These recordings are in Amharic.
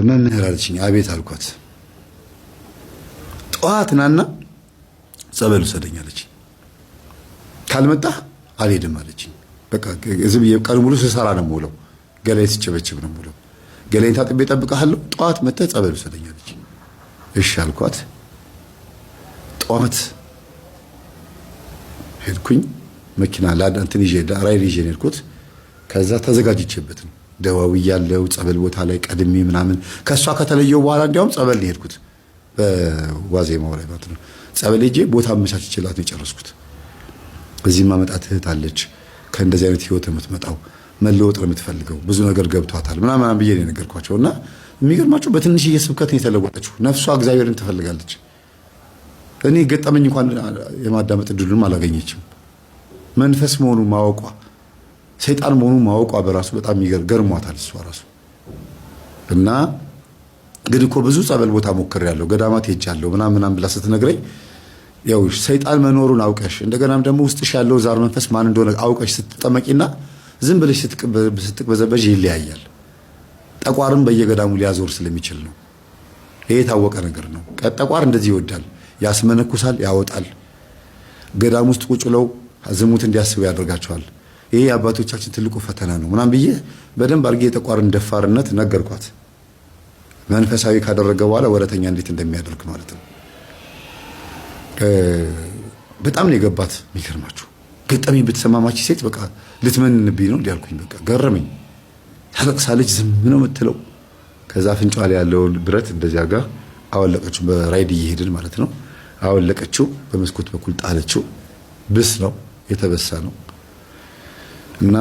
መምህር አለችኝ። አቤት አልኳት። ጠዋት ናና ጸበል ውሰደኝ አለችኝ። ካልመጣህ አልሄድም አለችኝ። በቃ ዝም ቀን ሙሉ ስሰራ ነው የምውለው። ገላዬ ሲጨበጭብ ነው የምውለው። ገላዬን ታጥቤ እጠብቅሃለሁ፣ ጠዋት መጥተህ ጸበል ውሰደኝ አለችኝ። እሺ አልኳት። ጠዋት ሄድኩኝ። መኪና እንትን ይዤ ራይድ ይዤ ሄድኩት። ከዛ ተዘጋጅቼበት ነው ደዋዊ ያለው ጸበል ቦታ ላይ ቀድሜ ምናምን ከሷ ከተለየው በኋላ እንዲያውም ጸበል ነው ሄድኩት። በዋዜማው ላይ ማለት ነው። ጸበል ሄጄ ቦታ አመቻችቼላት ነው የጨረስኩት። እዚህ ማመጣት እህት አለች ከእንደዚህ አይነት ህይወት የምትመጣው መለወጥ ነው የምትፈልገው ብዙ ነገር ገብቷታል ምናምን ብዬ ነው የነገርኳቸው። እና የሚገርማቸው በትንሽዬ ስብከት ነው የተለወጠችው። ነፍሷ እግዚአብሔርን ትፈልጋለች። እኔ ገጠመኝ እንኳን የማዳመጥ እድሉንም አላገኘችም። መንፈስ መሆኑ ማወቋ ሰይጣን መሆኑ ማወቋ በራሱ በጣም ገርሟታል እሷ ራሱ። እና ግን እኮ ብዙ ጸበል ቦታ ሞክሬያለሁ ገዳማት ሄጃለሁ ምናምን ብላ ስትነግረኝ ያው ሰይጣን መኖሩን አውቀሽ እንደገናም ደግሞ ውስጥሽ ያለው ዛር መንፈስ ማን እንደሆነ አውቀሽ ስትጠመቂና ዝም ብለሽ ስትቅበዘበዥ ይለያያል። ጠቋርም በየገዳሙ ሊያዞር ስለሚችል ነው። ይሄ የታወቀ ነገር ነው። ጠቋር እንደዚህ ይወዳል፣ ያስመነኩሳል፣ ያወጣል። ገዳም ውስጥ ቁጭ ብለው ዝሙት እንዲያስቡ ያደርጋቸዋል። ይሄ የአባቶቻችን ትልቁ ፈተና ነው ምናምን ብዬ በደንብ አድርጌ የጠቋርን ደፋርነት ነገርኳት። መንፈሳዊ ካደረገ በኋላ ወረተኛ እንዴት እንደሚያደርግ ማለት ነው። በጣም ነው የገባት። የሚገርማችሁ ገጠመኝ ብትሰማማች ሴት በቃ ልትመንብኝ ነው እንዲያልኩኝ በቃ ገረመኝ። ታለቅሳለች፣ ዝም ነው የምትለው። ከዛ አፍንጫዋ ላይ ያለውን ብረት እንደዚያ ጋር አወለቀችው። በራይድ እየሄድን ማለት ነው። አወለቀችው፣ በመስኮት በኩል ጣለችው። ብስ ነው የተበሳ ነው። እና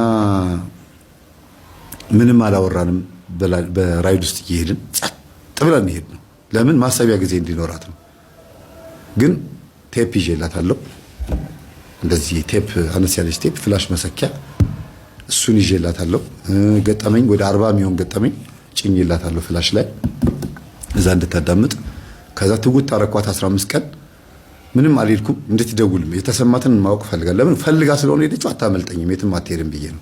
ምንም አላወራንም። በራይድ ውስጥ እየሄድን ጸጥ ብለን ሄድ ነው። ለምን ማሰቢያ ጊዜ እንዲኖራት ነው። ግን ቴፕ ይዤላታለሁ። እንደዚህ ቴፕ አነስ ያለች ቴፕ ፍላሽ መሰኪያ እሱን ይዤላታለሁ። ገጠመኝ ወደ 40 የሚሆን ገጠመኝ ጭኝላታለሁ ፍላሽ ላይ እዛ እንድታዳምጥ። ከዛ ትጉት ታረኳት 15 ቀን ምንም አልሄድኩም። እንድትደውልም የተሰማትን ማወቅ ፈልጋለሁ። ለምን ፈልጋ ስለሆነ ሄደችው አታመልጠኝም፣ የትም አትሄድም ብዬ ነው።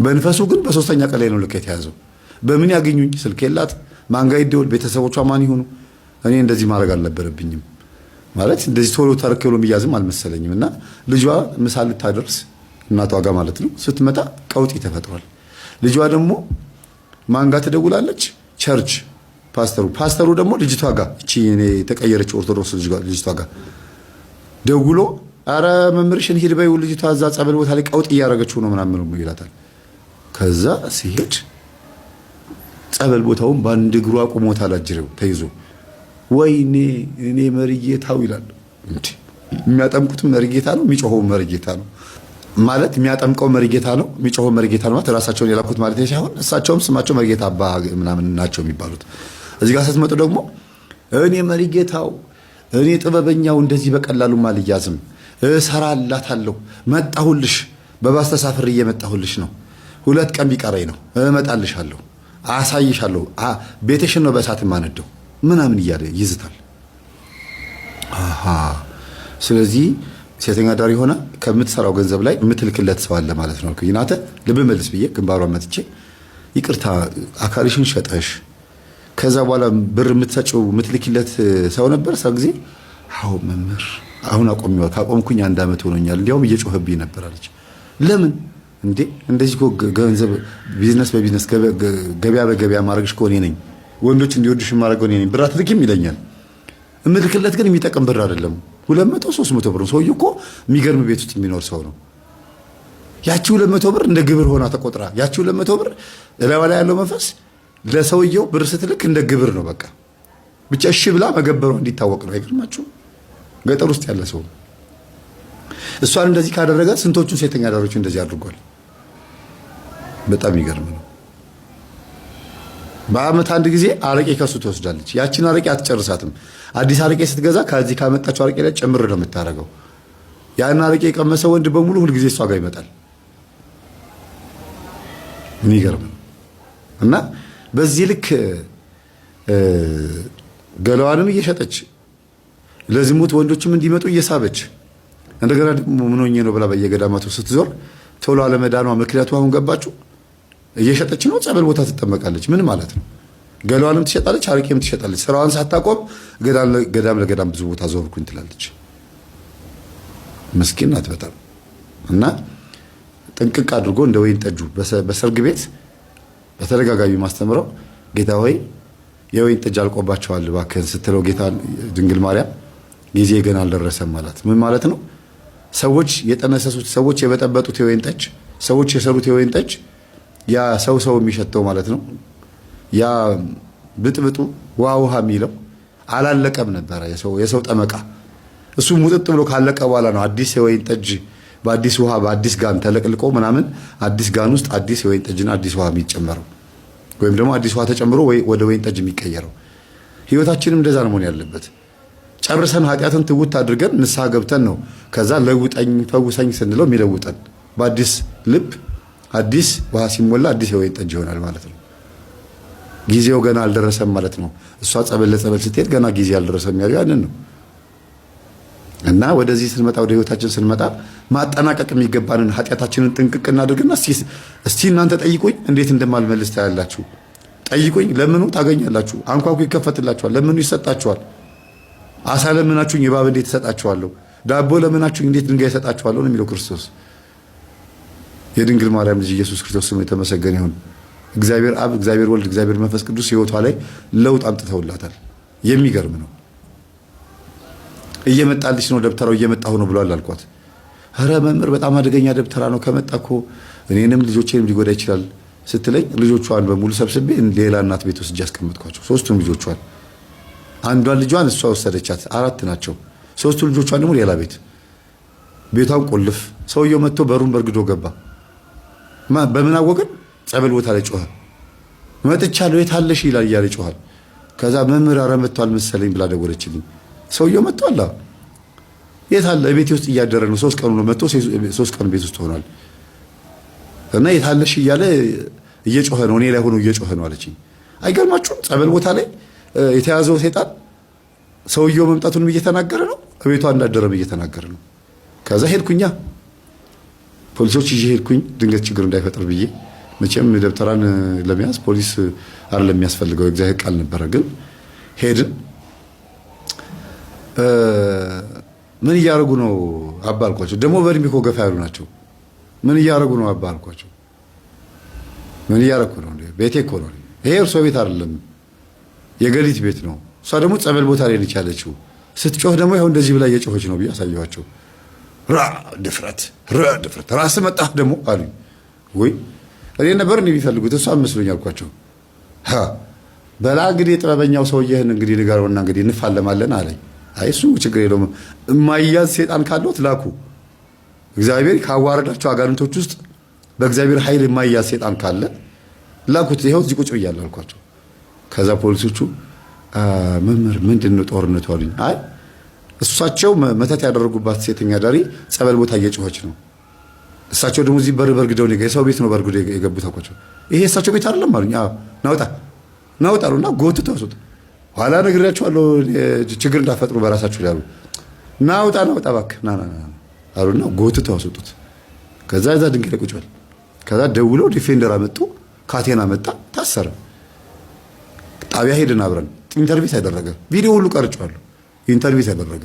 በንፈሱ ግን በሶስተኛ ቀን ላይ ነው ልክ የተያዘው። በምን ያገኙኝ? ስልክ የላት፣ ማን ጋር ይደውል፣ ቤተሰቦቿ ማን ይሆኑ? እኔ እንደዚህ ማድረግ አልነበረብኝም ማለት እንደዚህ ቶሎ ተረክሎ የሚያዝም አልመሰለኝም። እና ልጇ ምሳ ልታደርስ እናቷ ጋር ማለት ነው ስትመጣ ቀውጢ ተፈጥሯል። ልጇ ደግሞ ማን ጋር ትደውላለች? ቸርች ፓስተሩ ደግሞ ልጅቷ ጋር እቺ እኔ የተቀየረች ኦርቶዶክስ ልጅቷ ጋር ደውሎ አረ መምህርሽን ሂድ በይው ልጅቷ እዛ ጸበል ቦታ ላይ ቀውጢ እያደረገችው ነው ምናምን ነው ይላታል። ከዛ ሲሄድ ጸበል ቦታውን በአንድ እግሩ አቁሞታል። አጅሬው ተይዞ ወይኔ እኔ መሪጌታው ይላል። እንዴ የሚያጠምቁትም መሪጌታ ነው፣ የሚጮኸው መሪጌታ ነው ማለት የሚያጠምቀው መሪጌታ ነው፣ የሚጮኸው መሪጌታ ነው ማለት ራሳቸውን የላኩት ማለት ሳይሆን እሳቸውም ስማቸው መሪጌታ አባ ምናምን ናቸው የሚባሉት። እዚህ ጋር ስትመጡ ደግሞ እኔ መሪጌታው እኔ ጥበበኛው እንደዚህ በቀላሉም አልያዝም፣ እሰራላታለሁ፣ መጣሁልሽ፣ በባስ ተሳፍሬ እየመጣሁልሽ ነው፣ 2 ቀን ቢቀረኝ ነው እመጣልሻለሁ፣ አሳይሻለሁ፣ ቤትሽን ነው በእሳት ማነደው ምናምን እያለ ይዝታል። ስለዚህ ሴተኛ ዳሪ ሆነ ከምትሰራው ገንዘብ ላይ የምትልክለት ሰው አለ ማለት ነው። ይናተ ልብ መልስ ብዬ ግንባሯን መትቼ ይቅርታ አካልሽን ሸጠሽ ከዛ በኋላ ብር የምትሰጪው የምትልክለት ሰው ነበር ሰው ጊዜ። አዎ መምህር አሁን አቆሚው ካቆምኩኝ 1 ዓመት ሆኖኛል፣ እንዲያውም እየጮህብኝ ነበር አለች። ለምን እንዴ እንደዚህ እኮ ገንዘብ ቢዝነስ በቢዝነስ ገበያ በገበያ ማድረግሽ እኮ እኔ ነኝ፣ ወንዶች እንዲወዱሽ ማድረግ እኔ ነኝ፣ ብር አትልኪም ይለኛል። እምልክለት ግን የሚጠቅም ብር አይደለም። 200-300 ብር። ሰውዬው እኮ የሚገርም ቤት ውስጥ የሚኖር ሰው ነው። ያቺ 200 ብር እንደ ግብር ሆና ተቆጥራ፣ ያቺ 200 ብር እላዋ ላይ ያለው መንፈስ ለሰውየው ብር ስትልክ እንደ ግብር ነው። በቃ ብቻ እሺ ብላ መገበሯ እንዲታወቅ ነው። አይገርማችሁም? ገጠር ውስጥ ያለ ሰው እሷን እንደዚህ ካደረገ ስንቶቹን ሴተኛ ዳሮች እንደዚህ አድርጓል። በጣም ይገርም ነው። በአመት አንድ ጊዜ አረቄ ከሱ ትወስዳለች። ያቺን አረቄ አትጨርሳትም። አዲስ አረቄ ስትገዛ ከዚህ ካመጣችው አረቄ ላይ ጨምር ነው የምታረገው። ያን አረቄ የቀመሰ ወንድ በሙሉ ሁሉ ጊዜ እሷ ጋር ይመጣል። የሚገርም ነው። እና በዚህ ልክ ገለዋንም እየሸጠች ለዝሙት ወንዶችም እንዲመጡ እየሳበች እንደገና ደግሞ ምን ሆኜ ነው ብላ በየገዳማቱ ስትዞር ቶሎ አለመዳኗ ምክንያቱ አሁን ገባችሁ? እየሸጠች ነው። ጸበል ቦታ ትጠመቃለች። ምን ማለት ነው? ገሏንም ትሸጣለች፣ አረቄም ትሸጣለች። ስራዋን ሳታቆም ገዳም ለገዳም ብዙ ቦታ ዞርኩኝ ትላለች። ምስኪን ናት በጣም እና ጥንቅቅ አድርጎ እንደ ወይን ጠጁ በሰርግ ቤት በተደጋጋሚ ማስተምረው ጌታ ሆይ የወይን ጠጅ አልቆባቸዋል እባክህን ስትለው ጌታ ድንግል ማርያም ጊዜ ገና አልደረሰም ማለት ምን ማለት ነው? ሰዎች የጠነሰሱት ሰዎች የበጠበጡት የወይን ጠጅ ሰዎች የሰሩት የወይን ጠጅ ያ ሰው የሚሸተው ማለት ነው። ያ ብጥብጡ ውሃ የሚለው አላለቀም ነበረ። የሰው ጠመቃ እሱ ሙጥጥ ብሎ ካለቀ በኋላ ነው አዲስ የወይን ጠጅ በአዲስ ውሃ በአዲስ ጋን ተለቅልቆ ምናምን አዲስ ጋን ውስጥ አዲስ የወይን ጠጅና አዲስ ውሃ የሚጨመረው ወይም ደግሞ አዲስ ውሃ ተጨምሮ ወደ ወይን ጠጅ የሚቀየረው። ህይወታችንም እንደዛ ነው መሆን ያለበት። ጨርሰን ኃጢአትን ትውት አድርገን ንስሐ ገብተን ነው ከዛ ለውጠኝ ፈውሰኝ ስንለው የሚለውጠን። በአዲስ ልብ አዲስ ውሃ ሲሞላ አዲስ የወይን ጠጅ ይሆናል ማለት ነው። ጊዜው ገና አልደረሰም ማለት ነው። እሷ ጸበል ለጸበል ስትሄድ ገና ጊዜ አልደረሰም ያለው ያንን ነው። እና ወደዚህ ስንመጣ ወደ ህይወታችን ስንመጣ ማጠናቀቅ የሚገባንን ኃጢአታችንን ጥንቅቅ እናድርግና እስቲ እናንተ ጠይቁኝ እንዴት እንደማልመልስ ታያላችሁ። ጠይቁኝ፣ ለምኑ ታገኛላችሁ፣ አንኳኩ ይከፈትላችኋል፣ ለምኑ ይሰጣችኋል። አሳ ለምናችሁኝ እባብ እንዴት እሰጣችኋለሁ፣ ዳቦ ለምናችሁኝ እንዴት ድንጋይ እሰጣችኋለሁ ነው የሚለው ክርስቶስ። የድንግል ማርያም ልጅ ኢየሱስ ክርስቶስ ስሙ የተመሰገነ ይሁን። እግዚአብሔር አብ፣ እግዚአብሔር ወልድ፣ እግዚአብሔር መንፈስ ቅዱስ ህይወቷ ላይ ለውጥ አምጥተውላታል። የሚገርም ነው። እየመጣልሽ ነው ደብተራው እየመጣሁ ነው ብሏል አልኳት። ኧረ መምህር በጣም አደገኛ ደብተራ ነው ከመጣ እኮ እኔንም ልጆቼንም ሊጎዳ ይችላል ስትለኝ ልጆቿን በሙሉ ሰብስቤ ሌላ እናት ቤት ውስጥ አስቀመጥኳቸው። ሶስቱም ልጆቿን አንዷን ልጇን እሷ ወሰደቻት፣ 4 ናቸው። ሶስቱ ልጆቿን ደግሞ ሌላ ቤቷን ቆልፍ። ሰውየው መጥቶ በሩን በርግዶ ገባ። በምን አወቅን? ጸበል ቦታ ላይ ጮኸ። መጥቻለሁ የታለሽ ይላል እያለ ጮኋል። ከዛ መምህር ኧረ መጥቷል መሰለኝ ብላ ደወለችልኝ። ሰውየው መጥቷል። የታለ? ቤቴ ውስጥ እያደረ ነው። 3 ቀኑ ነው መጥቶ 3 ቀን ቤት ውስጥ ሆኗል። እና የታለሽ እያለ እየጮኸ ነው፣ እኔ ላይ ሆኖ እየጮኸ ነው አለችኝ። አይገርማችሁም? ጸበል ቦታ ላይ የተያዘው ሰይጣን ሰውየው መምጣቱንም እየተናገረ ነው፣ ቤቷ እንዳደረም እየተናገረ ነው። ከዛ ሄድኩኛ ፖሊሶች ይዤ ሄድኩኝ፣ ድንገት ችግር እንዳይፈጥር ብዬ። መቼም ደብተራን ለመያዝ ፖሊስ አይደለም የሚያስፈልገው፣ እግዚአብሔር ቃል ነበረ። ግን ሄድን። ምን እያደረጉ ነው አባ አልኳቸው። ደግሞ በእድሜ እኮ ገፋ ያሉ ናቸው። ምን እያደረጉ ነው አባ አልኳቸው። ምን እያደረጉ ነው? ቤቴ እኮ ነው ይሄ፣ እርሶ ቤት አይደለም የገሊት ቤት ነው። እሷ ደግሞ ጸበል ቦታ ላይ ነች ያለችው። ስትጮህ ደግሞ ይኸው እንደዚህ ብላ እየጮኸች ነው ብዬ አሳየኋቸው። ድፍረት ራስ መጣህ ደግሞ አሉኝ። ወይ እኔ ነበር የሚፈልጉት እሷ መስሎኝ አልኳቸው። በላ እንግዲህ ጥበበኛው ሰውዬህን እንግዲህ ንገረውና እንግዲህ እንፋለማለን አለኝ። አይ እሱ ችግር የለውም የማይያዝ ሴጣን ካለዎት ላኩ። እግዚአብሔር ካዋረዳቸው አጋንንቶች ውስጥ በእግዚአብሔር ኃይል የማይያዝ ሴጣን ካለ ላኩት። ይኸው እዚህ ቁጭ ብያለሁ አልኳቸው። ከዛ ፖሊሶቹ መምህር ምንድን ነው ጦርነቱ አሉኝ። አይ እሳቸው መተት ያደረጉባት ሴተኛ ዳሪ ጸበል ቦታ እየጮኸች ነው። እሳቸው ደግሞ እዚህ በርግደው ነው የሰው ቤት ነው በርግደው የገቡት አልኳቸው። ይሄ እሳቸው ቤት አይደለም አሉኝ። አዎ ናውጣ አሉና ጎትተው አስወጡ። ኋላ ነግሬያቸዋለሁ ችግር እንዳፈጥሩ በራሳችሁ ላይ አሉ። ናውጣ እባክህ ና አሉና ጎትተው አስወጡት። ከዛ እዛ ድንጋይ ላይ ቁጭ በል። ከዛ ደውለው ዲፌንደር አመጡ፣ ካቴና መጣ፣ ታሰረ። ጣቢያ ሄድን አብረን። ኢንተርቪው ያደረገ ቪዲዮ ሁሉ ቀርጫለሁ። ኢንተርቪው ያደረገ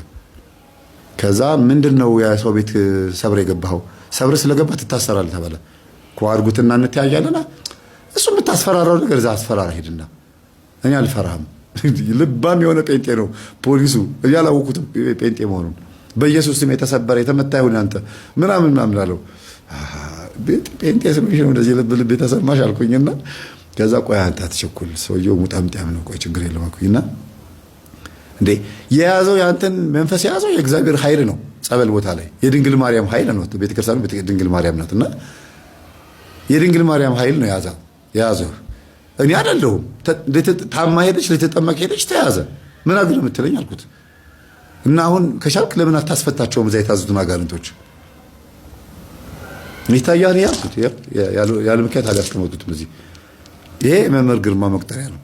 ከዛ ምንድነው የሰው ቤት ሰብረ የገባኸው? ሰብረ ስለገባ ትታሰራለህ ተባለ። ኳርጉትና እንተያያለና እሱ የምታስፈራራው ነገር እዛ አስፈራራ ሄድና እኔ አልፈራህም። ልባም የሆነ ጴንጤ ነው ፖሊሱ፣ እያላወኩትም ጴንጤ መሆኑን። በኢየሱስ ስም የተሰበረ የተመታ ይሁን አንተ ምናምን አለው። ጴንጤ ስምሽ ነው እንደዚህ ልብ የተሰማሽ አልኩኝና ከዛ ቆይ አንተ አትቸኩል፣ ሰውየው ሙጣምጣም ነው፣ ቆይ ችግር የለም አልኩኝና እንዴ የያዘው ያንተን መንፈስ የያዘው የእግዚአብሔር ኃይል ነው። ጸበል ቦታ ላይ የድንግል ማርያም ኃይል ነው። ቤተክርስቲያኑ ድንግል ማርያም ናትና የድንግል ማርያም ኃይል ነው የያዘው። እኔ አይደለሁም። ታማ ሄደች፣ ልትጠመቅ ሄደች፣ ተያዘ። ምን አድርግ ነው የምትለኝ አልኩት። እና አሁን ከቻልክ ለምን አታስፈታቸውም? እዛ የታዙትን አጋንንቶች ይታያል ያልኩት ያለ ምክንያት አላስቀመጡትም እዚህ። ይሄ መምህር ግርማ መቅጠሪያ ነው፣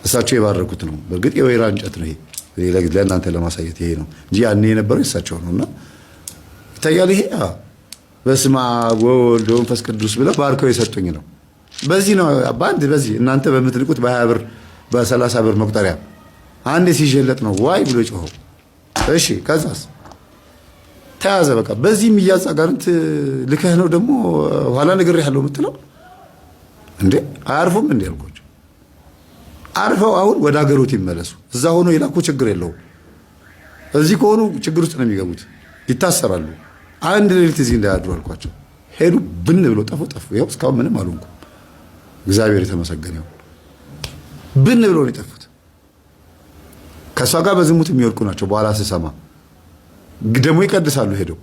እሳቸው የባረኩት ነው። በእርግጥ የወይራ እንጨት ነው ይሄ፣ ለእናንተ ለማሳየት ይሄ ነው እንጂ ያኔ የነበረው እሳቸው ነውና ይታያል። ይሄ በስመ አብ ወወልድ ወመንፈስ ቅዱስ ብለው ባርከው የሰጡኝ ነው። በዚህ ነው በአንድ በዚህ እናንተ በምትልቁት በ20 ብር በ30 ብር መቁጠሪያ አንዴ ሲጀለጥ ነው ዋይ ብሎ ጮኸው። እሺ ከዛስ ተያዘ በቃ። በዚህ የሚያዝ አጋንንት ልከህ ነው ደግሞ ኋላ ነገር ያለው የምትለው እንዴ? አያርፉም እንዴ አልኳቸው። አርፈው አሁን ወደ ሀገሮት ይመለሱ። እዛ ሆኖ ይላኩ ችግር የለውም። እዚህ ከሆኑ ችግር ውስጥ ነው የሚገቡት፣ ይታሰራሉ። አንድ ሌሊት እዚህ እንዳያድሩ አልኳቸው። ሄዱ ብን ብሎ ጠፉ። ይኸው እስካሁን ምንም አልሆንኩም። እግዚአብሔር የተመሰገነው። ብን ብሎ ነው የጠፉት። ከእሷ ጋር በዝሙት የሚወድቁ ናቸው። በኋላ ስሰማ ደግሞ ይቀድሳሉ ሄደው።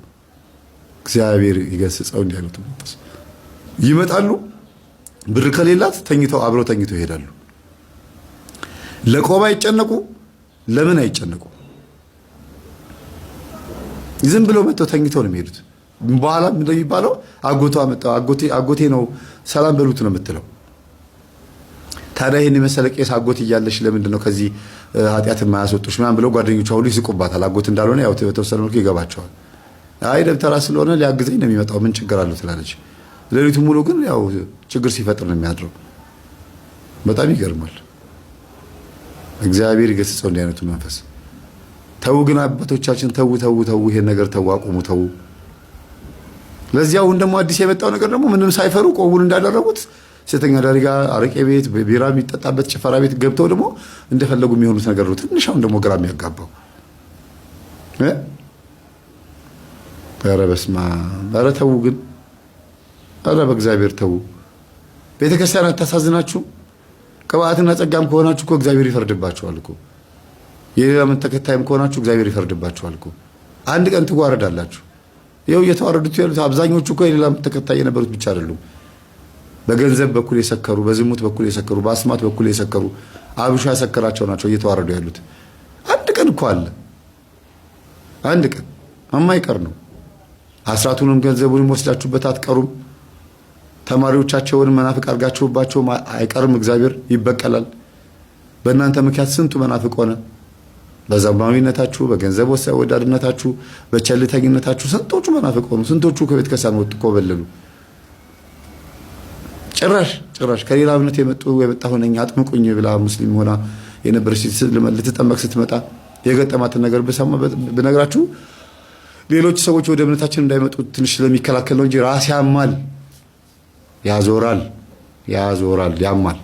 እግዚአብሔር ይገስጸው። እንዲህ አይነቱ መንፈስ ይመጣሉ። ብር ከሌላት ተኝተው አብረው ተኝተው ይሄዳሉ። ለቆባ አይጨነቁ። ለምን አይጨነቁ? ዝም ብለው መጥተው ተኝተው ነው የሚሄዱት። በኋላ ምን እንደሚባለው አጎቷ መጣ፣ አጎቴ ነው ሰላም በሉት ነው የምትለው። ታዲያ ይሄን የመሰለ ቄስ አጎት እያለሽ ለምንድን ነው ከዚህ ኃጢአት የማያስወጡሽ ምናምን ብለው ጓደኞቿ ሁሉ ይስቁባታል። አጎት እንዳልሆነ ያው በተወሰነ መልኩ ይገባቸዋል። አይ ደብተራ ስለሆነ ሊያግዘኝ ነው የሚመጣው ምን ችግር አለው ትላለች። ሌሊቱ ሙሉ ግን ያው ችግር ሲፈጥር ነው የሚያድረው። በጣም ይገርማል። እግዚአብሔር ይገስጸው እንዲህ አይነቱ መንፈስ። ተው ግን አባቶቻችን ተው፣ ይሄን ነገር ተው፣ አቁሙ፣ ተው። ለዚያው ደግሞ አዲስ የመጣው ነገር ደግሞ ምንም ሳይፈሩ ቆቡን እንዳደረጉት ሴተኛ ዳሪ ጋር አረቄ ቤት፣ ቢራ የሚጠጣበት ጭፈራ ቤት ገብተው ደግሞ እንደፈለጉ የሚሆኑት ነገር ነው። ትንሽ አሁን ደግሞ ግራ የሚያጋባው ኧረ በስመ አብ! ኧረ ተው ግን፣ ኧረ በእግዚአብሔር ተው። ቤተክርስቲያን አታሳዝናችሁም? ቅብአትና ጸጋም ከሆናችሁ እኮ እግዚአብሔር ይፈርድባችኋል እኮ። የሌላ እምነት ተከታይም ከሆናችሁ እግዚአብሔር ይፈርድባችኋል እኮ። አንድ ቀን ትዋረዳላችሁ። ይኸው እየተዋረዱት ያሉት አብዛኞቹ እኮ የሌላ እምነት ተከታይ የነበሩት ብቻ አይደሉም። በገንዘብ በኩል የሰከሩ፣ በዝሙት በኩል የሰከሩ፣ በአስማት በኩል የሰከሩ፣ አብሾ ያሰከራቸው ናቸው እየተዋረዱ ያሉት። አንድ ቀን እኮ አለ፣ አንድ ቀን የማይቀር ነው። አስራቱንም ገንዘቡንም ወስዳችሁበት አትቀሩም። ተማሪዎቻቸውንም መናፍቅ አድርጋችሁባቸው አይቀርም። እግዚአብሔር ይበቀላል። በእናንተ ምክንያት ስንቱ መናፍቅ ሆነ። በዘማዊነታችሁ፣ በገንዘብ ወዳድነታችሁ፣ በቸልተኝነታችሁ ስንቶቹ መናፍቅ ሆኑ። ስንቶቹ ከቤተ ክርስቲያን ወጡ፣ ኮበለሉ። ጭራሽ ከሌላ እምነት የመጣሁ ነኝ አጥምቁኝ ብላ ሙስሊም ሆና የነበረች ልትጠመቅ ስትመጣ የገጠማትን ነገር ብነግራችሁ ሌሎች ሰዎች ወደ እምነታችን እንዳይመጡ ትንሽ ስለሚከላከል ነው እንጂ ራስ ያማል፣ ያዞራል፣ ያማል።